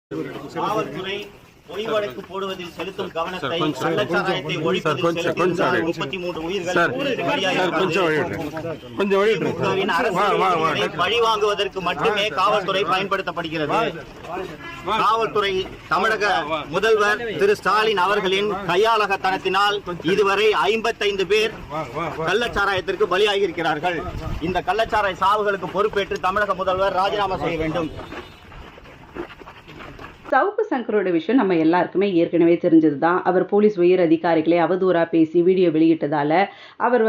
காவல்துறை பொய் வழக்கு போடுவதில் செலுத்தும் கவனத்தை கள்ளச்சாராயத்தை ஒழிப்பதில் செலுத்தியிருந்தால் 33 உயிர்கள் பழி வாங்குவதற்கு மட்டுமே காவல்துறை பயன்படுத்தப்படுகிறது. காவல்துறை தமிழக முதல்வர் திரு ஸ்டாலின் அவர்களின் கையாளகத்தனத்தினால் இதுவரை 55 பேர் கள்ளச்சாராயத்திற்கு பலியாகி இருக்கிறார்கள். இந்த கள்ளச்சாராய சாவுகளுக்கு பொறுப்பேற்று தமிழக முதல்வர் ராஜினாமா செய்ய வேண்டும். சவுக்கு சங்கரோட விஷயம் நம்ம எல்லாருக்குமே ஏற்கனவே தெரிஞ்சது தான். அவர் போலீஸ் உயர் அதிகாரிகளை அவதூறாக பேசி வீடியோ வெளியிட்டதால அவர்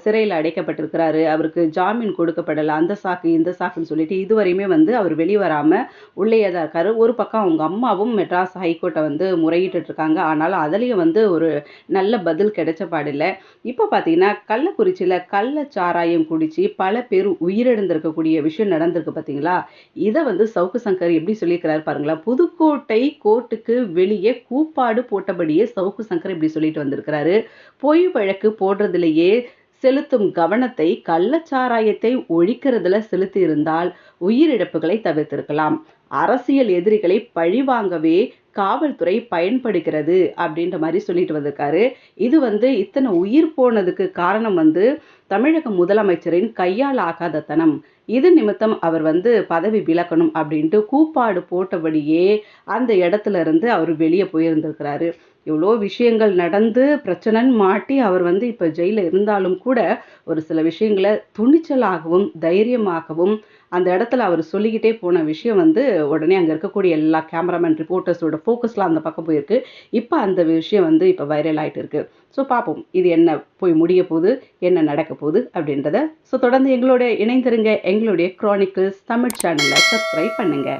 சிறையில் அடைக்கப்பட்டிருக்கிறாரு. அவருக்கு ஜாமீன் கொடுக்கப்படலை. அந்த சாக்கு இந்த சாக்குன்னு சொல்லிட்டு இதுவரையுமே அவர் வெளிவராமல் உள்ளேயே தான் இருக்காரு. ஒரு பக்கம் அவங்க அம்மாவும் மெட்ராஸ் ஹைகோர்ட்டை முறையிட்டு இருக்காங்க. ஆனாலும் அதுலேயும் ஒரு நல்ல பதில் கிடைச்ச பாடில்லை. இப்போ பார்த்தீங்கன்னா கள்ளக்குறிச்சியில் கள்ளச்சாராயம் குடிச்சு பல பேர் உயிரிழந்திருக்கக்கூடிய விஷயம் நடந்திருக்கு பார்த்தீங்களா. இதை சவுக்கு சங்கர் எப்படி சொல்லியிருக்கிறாரு பாருங்களா. புதுக்கோட்டை கோர்ட்டுக்கு வெளியே கூப்பாடு போட்டபடியே சவுக்கு சங்கர் இப்படி சொல்லிட்டு வந்திருக்கிறாரு. பொய் வழக்கு போடுறதுலேயே செலுத்தும் கவனத்தை கள்ளச்சாராயத்தை ஒழிக்கிறதுல செலுத்தி இருந்தால் உயிரிழப்புகளை தவிர்த்திருக்கலாம். அரசியல் எதிரிகளை பழிவாங்கவே காவல்துறை பயன்படுகிறது அப்படின்ற மாதிரி சொல்லிட்டு வந்திருக்காரு. இது இத்தனை உயிர் போனதுக்கு காரணம் தமிழக முதலமைச்சரின் கையால் ஆகாதத்தனம். இது நிமித்தம் அவர் பதவி விலக்கணும் அப்படின்ட்டு கூப்பாடு போட்டபடியே அந்த இடத்துல இருந்து அவர் வெளியே போயிருந்திருக்கிறாரு. இவ்வளோ விஷயங்கள் நடந்து பிரச்சனைன்னு மாட்டி அவர் இப்போ ஜெயிலில் இருந்தாலும் கூட ஒரு சில விஷயங்களை துணிச்சலாகவும் தைரியமாகவும் அந்த இடத்துல அவர் சொல்லிக்கிட்டே போன விஷயம் உடனே அங்கே இருக்கக்கூடிய எல்லா கேமராமேன் ரிப்போர்ட்டர்ஸோட ஃபோக்கஸ்லாம் அந்த பக்கம் போயிருக்கு. இப்போ அந்த விஷயம் இப்போ வைரல் ஆகிட்டு இருக்கு. ஸோ பார்ப்போம் இது என்ன போய் முடிய போகுது, என்ன நடக்க போகுது அப்படின்றத. ஸோ தொடர்ந்து எங்களோட இணைந்திருங்க. எங்களுடைய க்ரானிக்கிள்ஸ் தமிழ் சேனலை சப்ஸ்கிரைப் பண்ணுங்க.